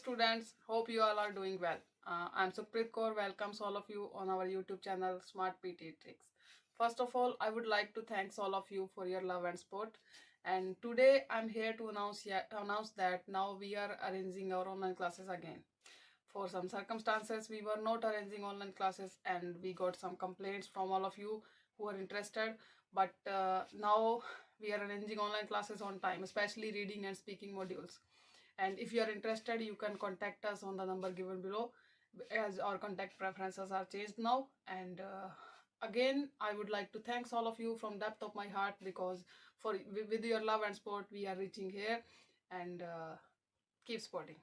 students. Hope you all are doing well. I'm Supreet Kaur. Welcomes all of you on our YouTube channel Smart PT Tricks. First of all, I would like to thanks all of you for your love and support. And today I'm here to announce that now we are arranging our online classes again. For some circumstances, we were not arranging online classes, and we got some complaints from all of you who are interested. But now we are arranging online classes on time, especially reading and speaking modules. And if you are interested, you can contact us on the number given below, as our contact preferences are changed now. And again, I would like to thanks all of you from depth of my heart, because with your love and support we are reaching here. And keep supporting.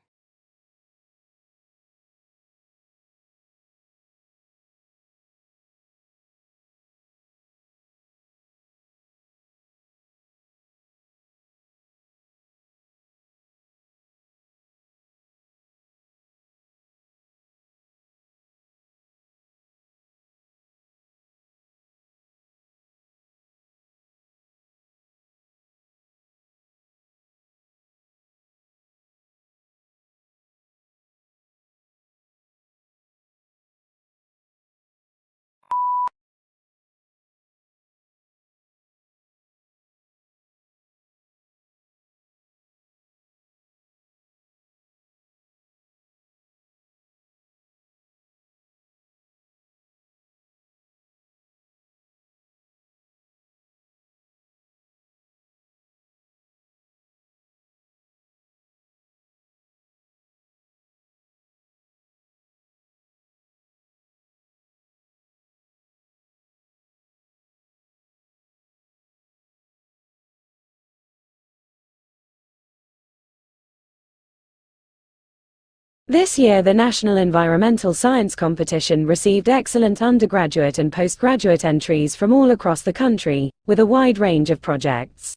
This year the National Environmental Science Competition received excellent undergraduate and postgraduate entries from all across the country, with a wide range of projects.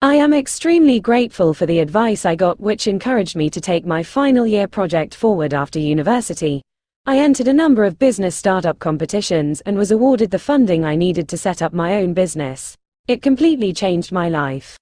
I am extremely grateful for the advice I got, which encouraged me to take my final year project forward after university. I entered a number of business startup competitions and was awarded the funding I needed to set up my own business. It completely changed my life.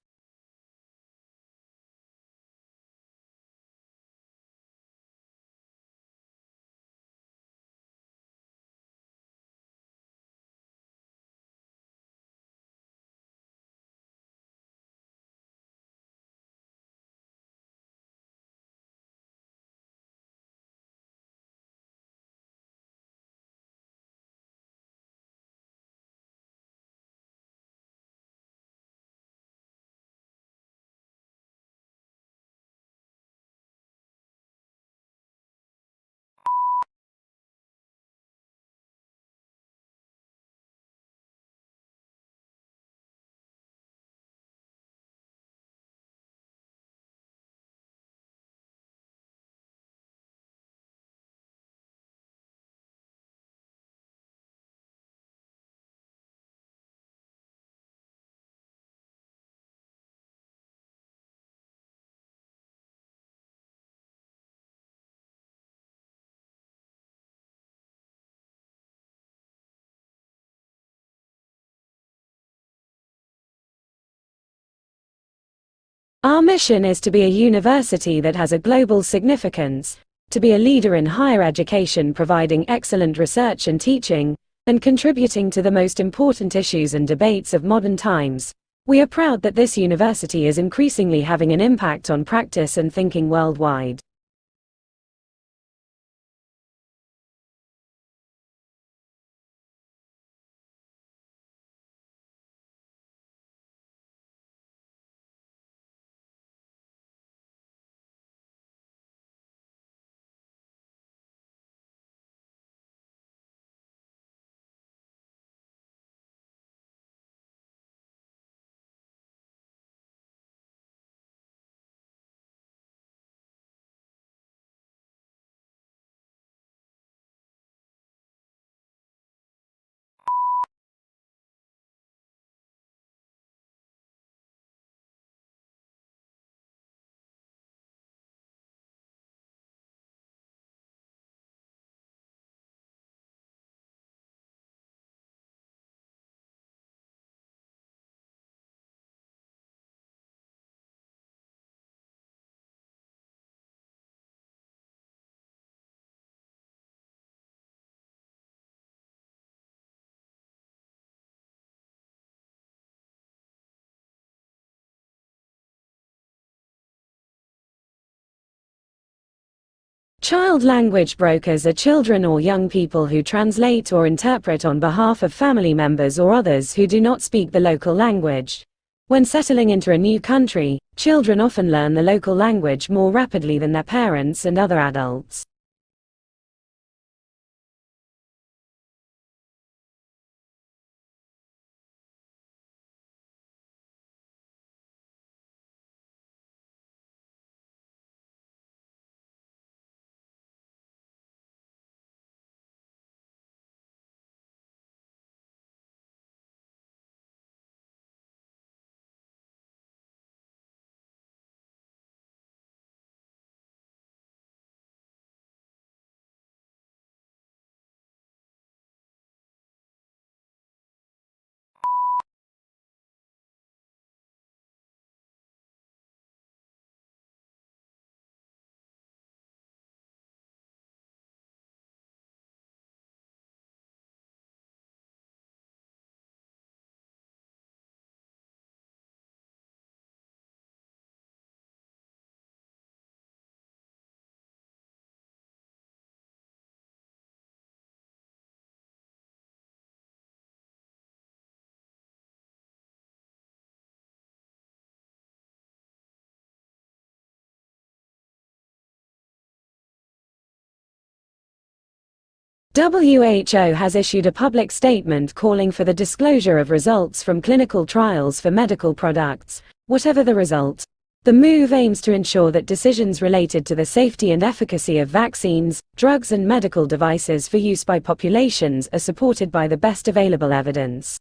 Our mission is to be a university that has a global significance, to be a leader in higher education, providing excellent research and teaching, and contributing to the most important issues and debates of modern times. We are proud that this university is increasingly having an impact on practice and thinking worldwide. Child language brokers are children or young people who translate or interpret on behalf of family members or others who do not speak the local language. When settling into a new country, children often learn the local language more rapidly than their parents and other adults. WHO has issued a public statement calling for the disclosure of results from clinical trials for medical products, whatever the result. The move aims to ensure that decisions related to the safety and efficacy of vaccines, drugs and medical devices for use by populations are supported by the best available evidence.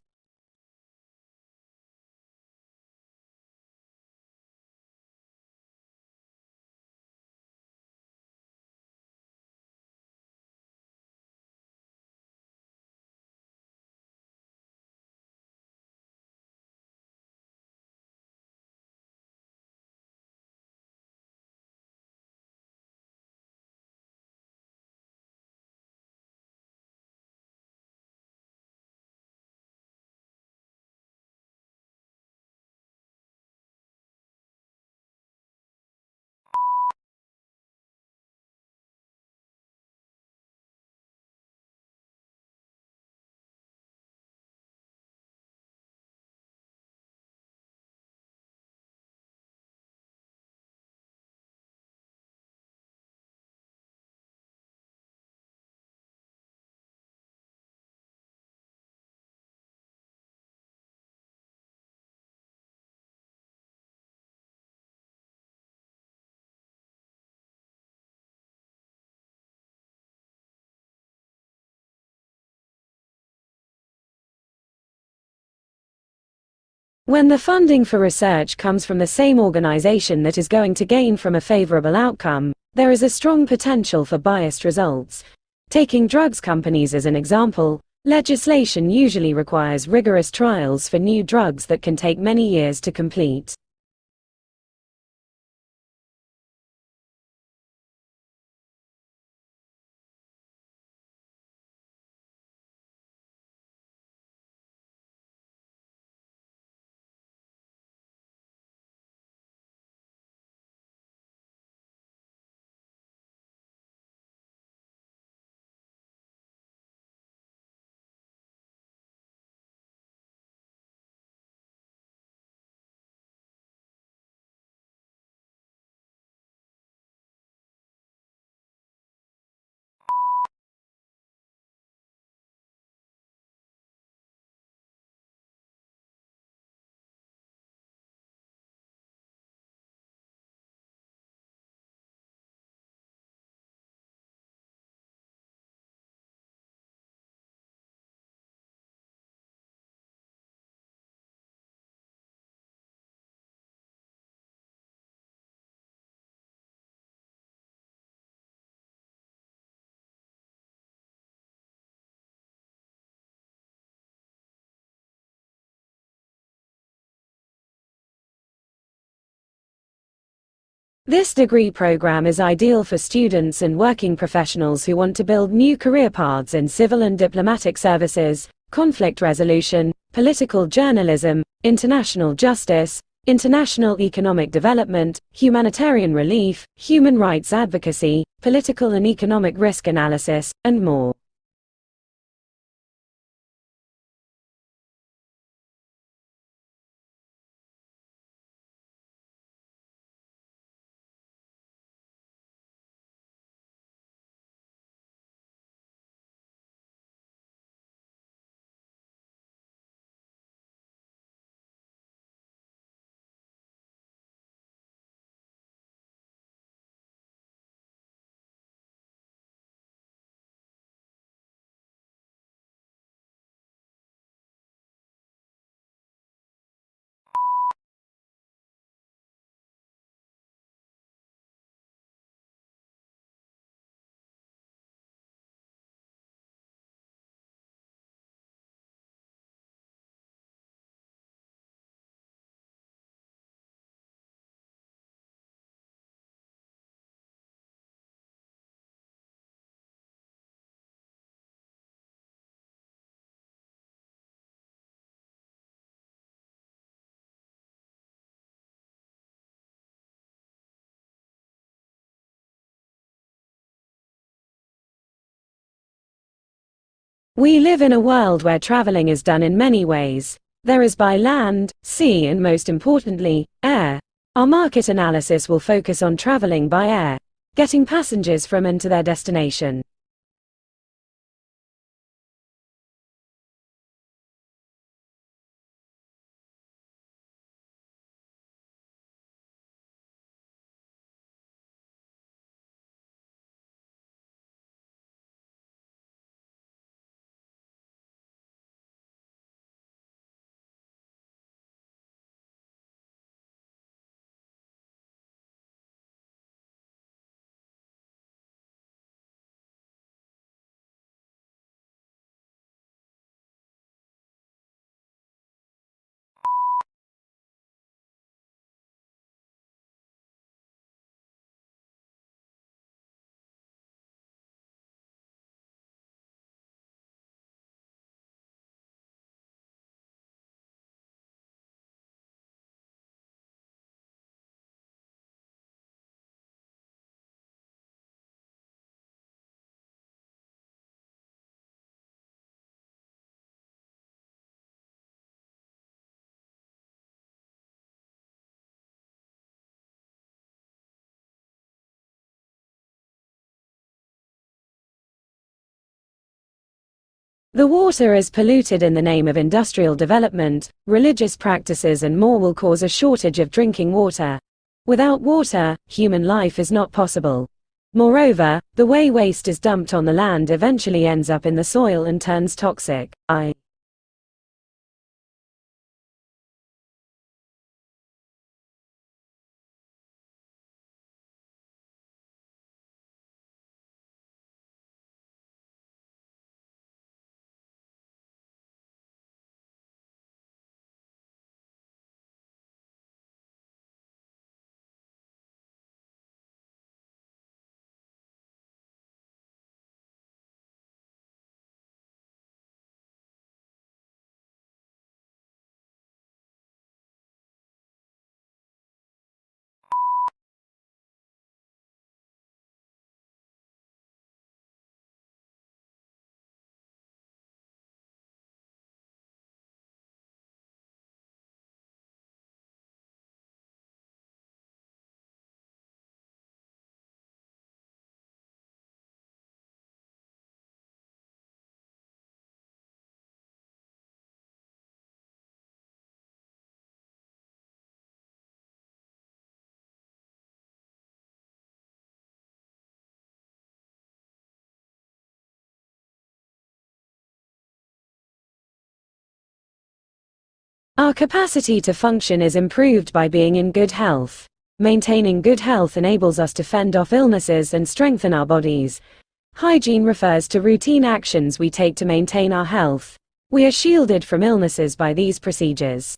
When the funding for research comes from the same organization that is going to gain from a favorable outcome, there is a strong potential for biased results. Taking drugs companies as an example, legislation usually requires rigorous trials for new drugs that can take many years to complete. This degree program is ideal for students and working professionals who want to build new career paths in civil and diplomatic services, conflict resolution, political journalism, international justice, international economic development, humanitarian relief, human rights advocacy, political and economic risk analysis, and more. We live in a world where traveling is done in many ways. There is by land, sea, and most importantly, air. Our market analysis will focus on traveling by air, getting passengers from and to their destination. The water is polluted in the name of industrial development, religious practices, and more will cause a shortage of drinking water. Without water, human life is not possible. Moreover, the way waste is dumped on the land eventually ends up in the soil and turns toxic. Our capacity to function is improved by being in good health. Maintaining good health enables us to fend off illnesses and strengthen our bodies. Hygiene refers to routine actions we take to maintain our health. We are shielded from illnesses by these procedures.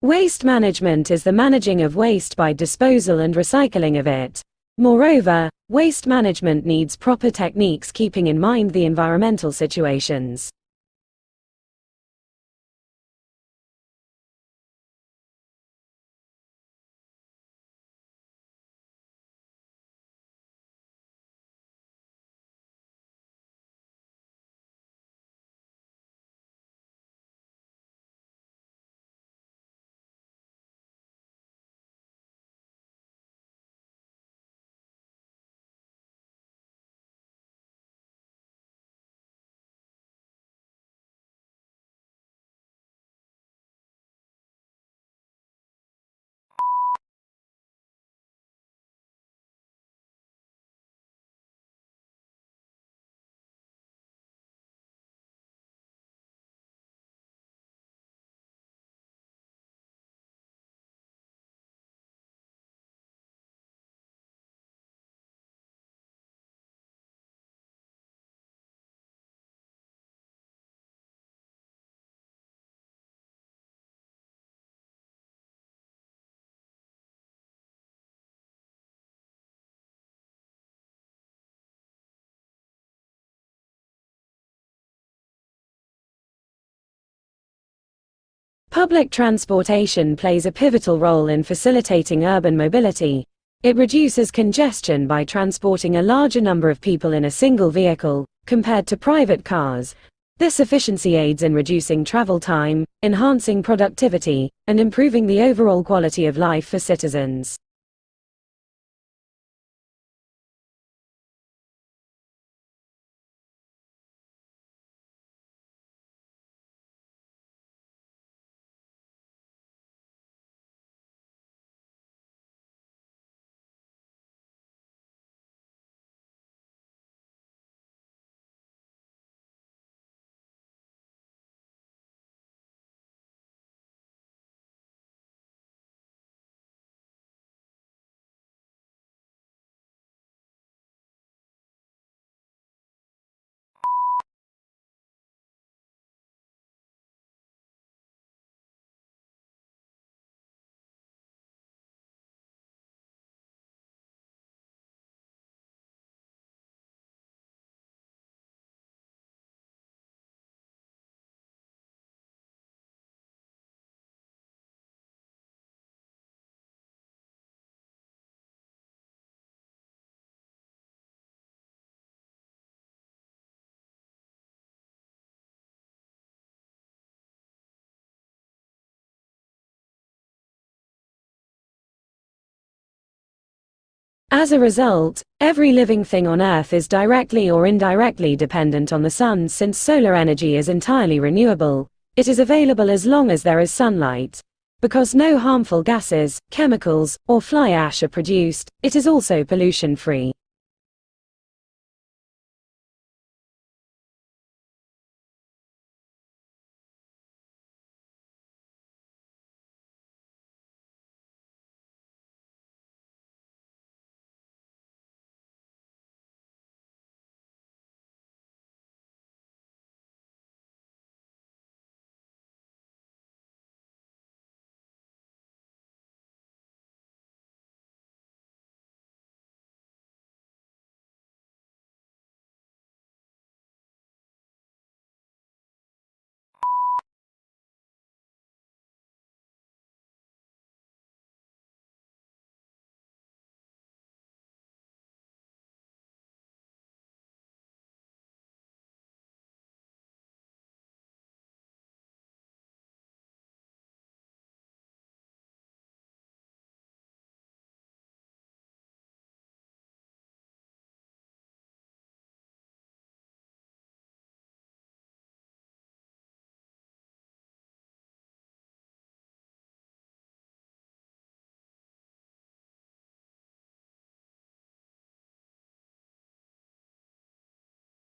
Waste management is the managing of waste by disposal and recycling of it. Moreover, waste management needs proper techniques keeping in mind the environmental situations. Public transportation plays a pivotal role in facilitating urban mobility. It reduces congestion by transporting a larger number of people in a single vehicle, compared to private cars. This efficiency aids in reducing travel time, enhancing productivity, and improving the overall quality of life for citizens. As a result, every living thing on Earth is directly or indirectly dependent on the sun. Since solar energy is entirely renewable, it is available as long as there is sunlight. Because no harmful gases, chemicals, or fly ash are produced, it is also pollution-free.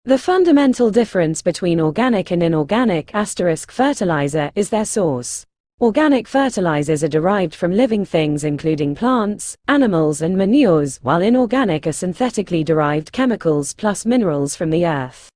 The fundamental difference between organic and inorganic fertilizer is their source. Organic fertilizers are derived from living things including plants, animals and manures, while inorganic are synthetically derived chemicals plus minerals from the earth.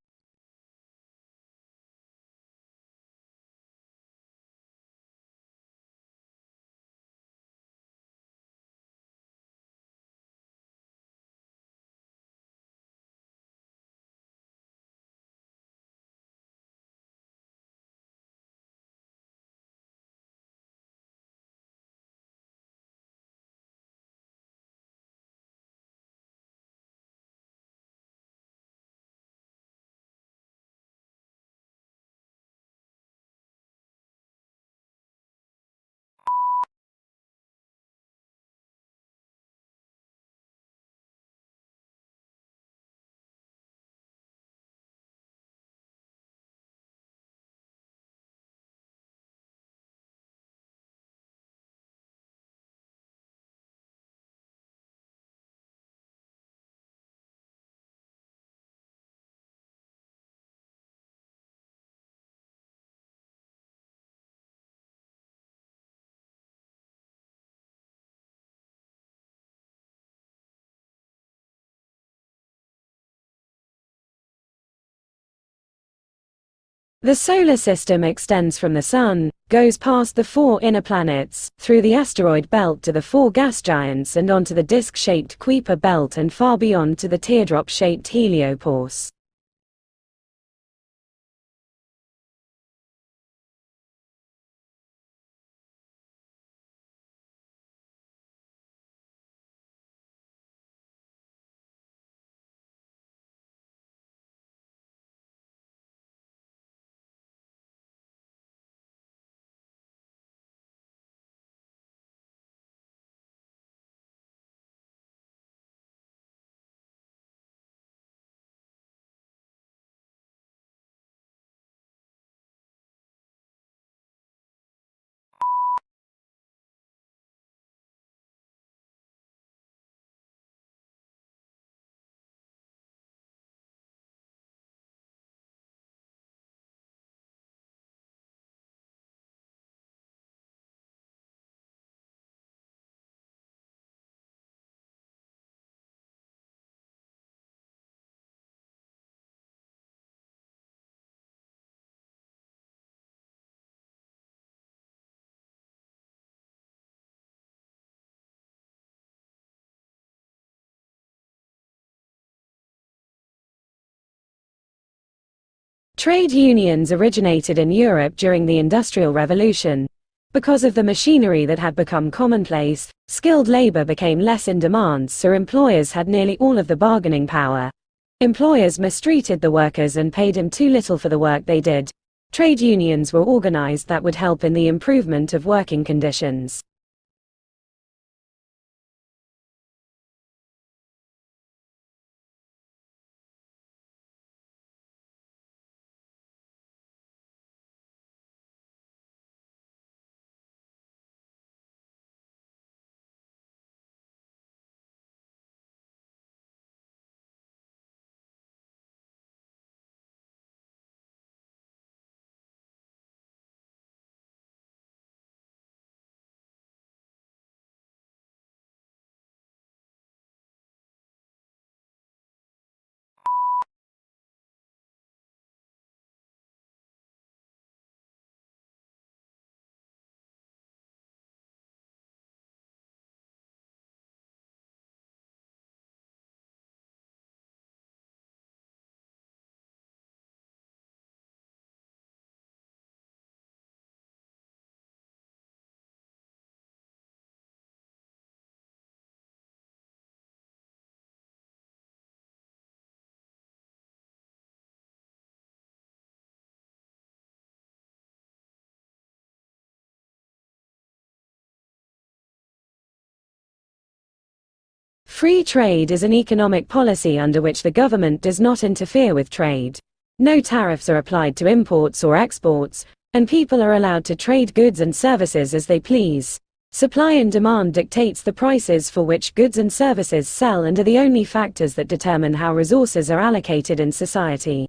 The solar system extends from the Sun, goes past the 4 inner planets, through the asteroid belt to the 4 gas giants and onto the disc-shaped Kuiper belt and far beyond to the teardrop-shaped heliopause. Trade unions originated in Europe during the Industrial Revolution. Because of the machinery that had become commonplace, skilled labor became less in demand, so employers had nearly all of the bargaining power. Employers mistreated the workers and paid them too little for the work they did. Trade unions were organized that would help in the improvement of working conditions. Free trade is an economic policy under which the government does not interfere with trade. No tariffs are applied to imports or exports, and people are allowed to trade goods and services as they please. Supply and demand dictates the prices for which goods and services sell and are the only factors that determine how resources are allocated in society.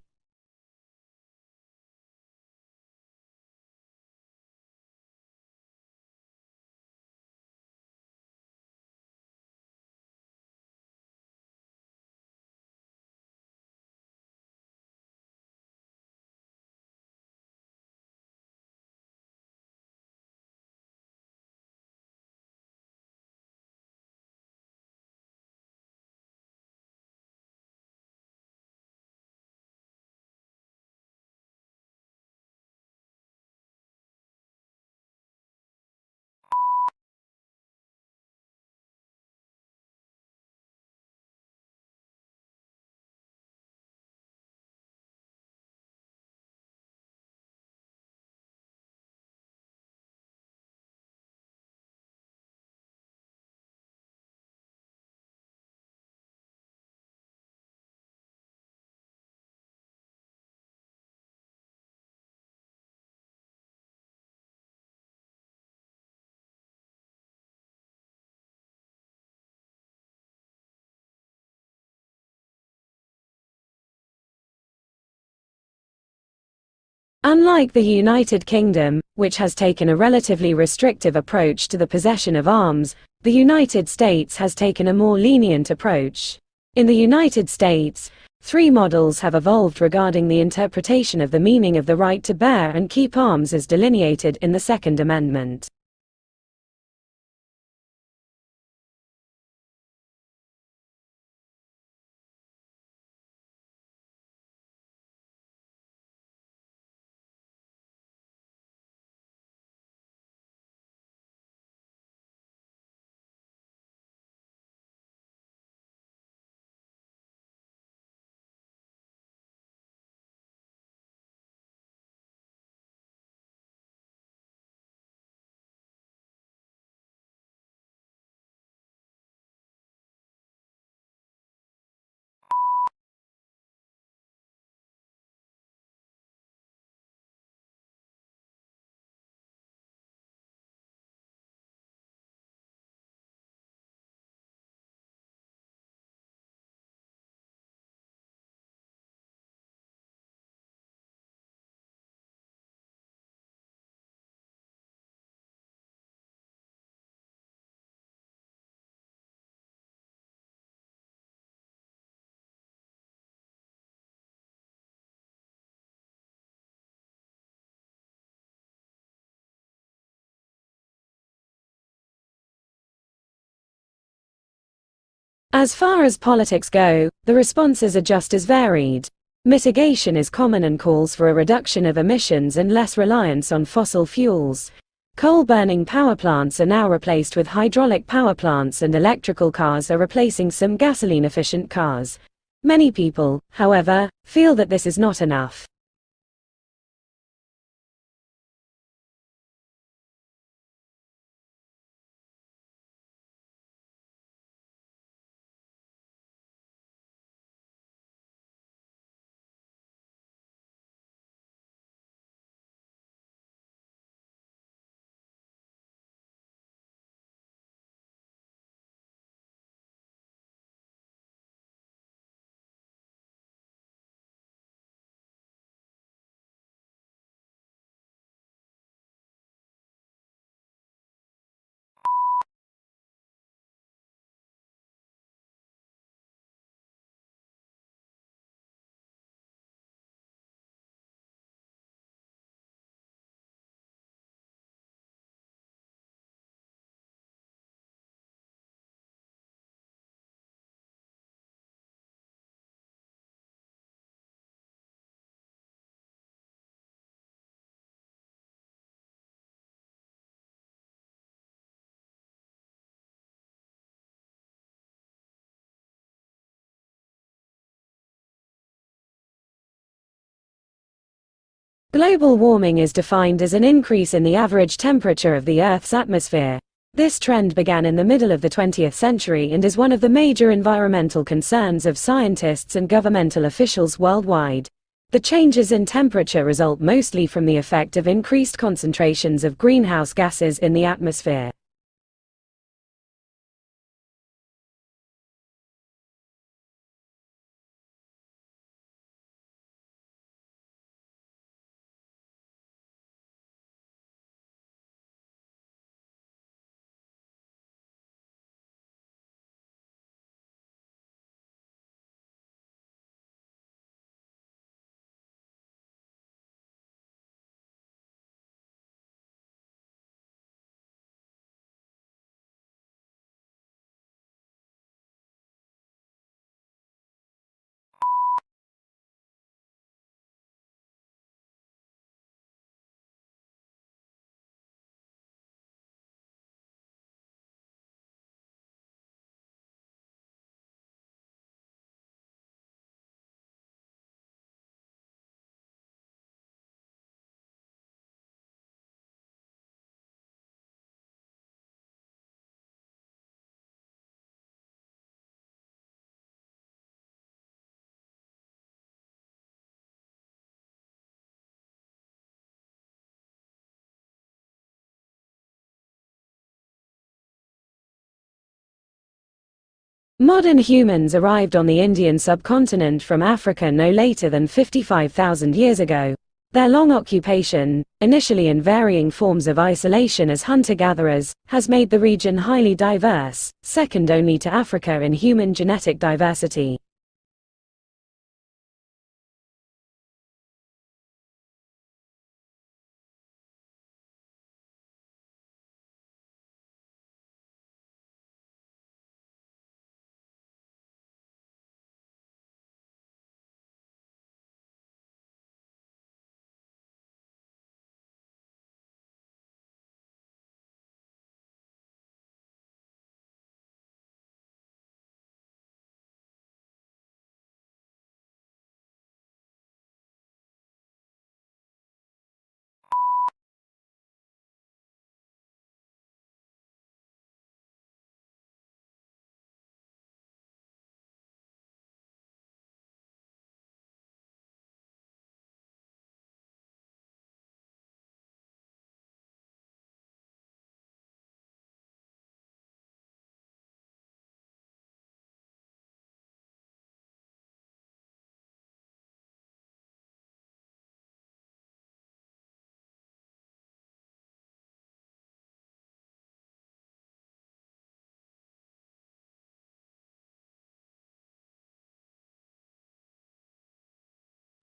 Unlike the United Kingdom, which has taken a relatively restrictive approach to the possession of arms, the United States has taken a more lenient approach. In the United States, Three models have evolved regarding the interpretation of the meaning of the right to bear and keep arms as delineated in the Second Amendment. As far as politics go, the responses are just as varied. Mitigation is common and calls for a reduction of emissions and less reliance on fossil fuels. Coal-burning power plants are now replaced with hydraulic power plants, and electrical cars are replacing some gasoline-efficient cars. Many people, however, feel that this is not enough. Global warming is defined as an increase in the average temperature of the Earth's atmosphere. This trend began in the middle of the 20th century and is one of the major environmental concerns of scientists and governmental officials worldwide. The changes in temperature result mostly from the effect of increased concentrations of greenhouse gases in the atmosphere. Modern humans arrived on the Indian subcontinent from Africa no later than 55,000 years ago. Their long occupation, initially in varying forms of isolation as hunter-gatherers, has made the region highly diverse, second only to Africa in human genetic diversity.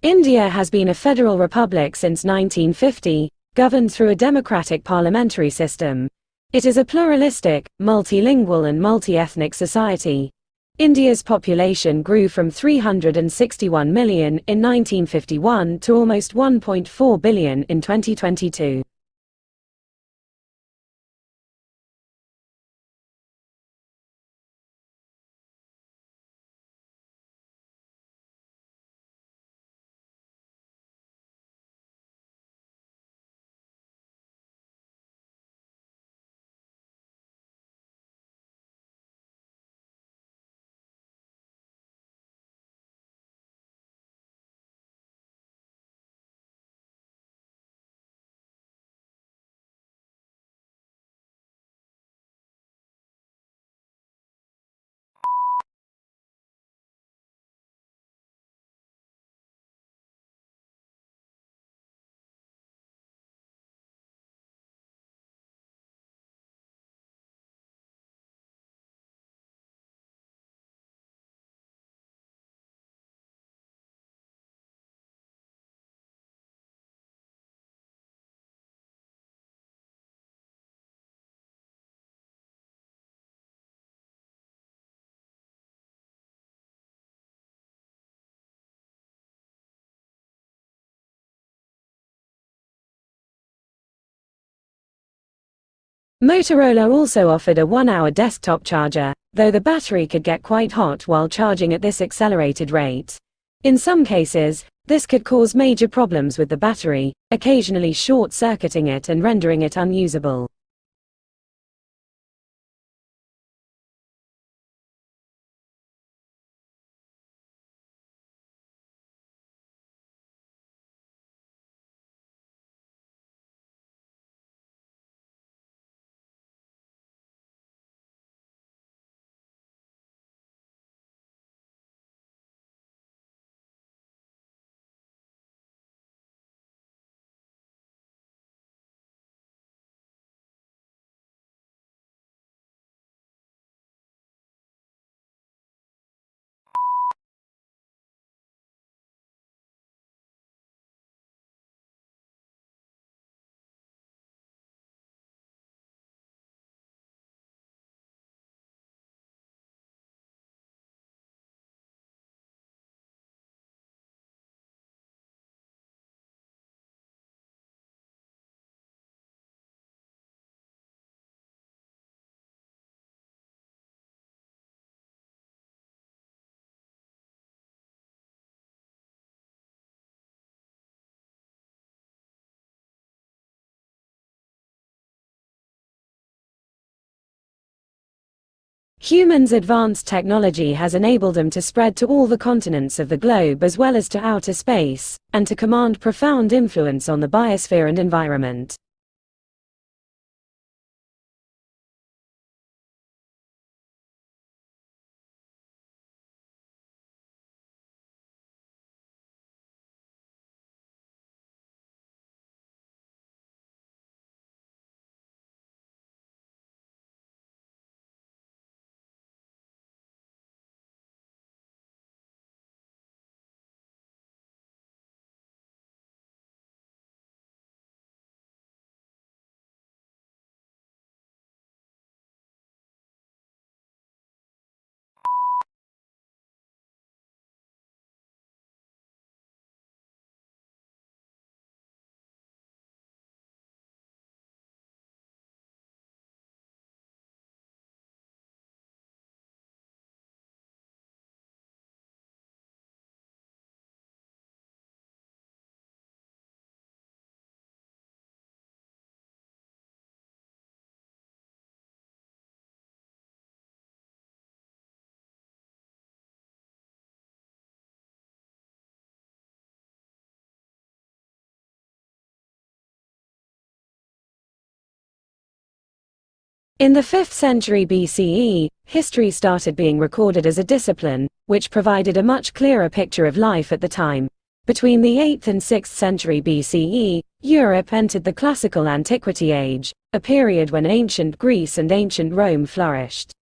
India has been a federal republic since 1950, governed through a democratic parliamentary system. It is a pluralistic, multilingual and multi-ethnic society. India's population grew from 361 million in 1951 to almost 1.4 billion in 2022. Motorola also offered a 1-hour desktop charger, though the battery could get quite hot while charging at this accelerated rate. In some cases, this could cause major problems with the battery, occasionally short-circuiting it and rendering it unusable. Humans' advanced technology has enabled them to spread to all the continents of the globe as well as to outer space, and to command profound influence on the biosphere and environment. In the 5th century BCE, history started being recorded as a discipline, which provided a much clearer picture of life at the time. Between the 8th and 6th century BCE, Europe entered the classical antiquity age, a period when ancient Greece and ancient Rome flourished.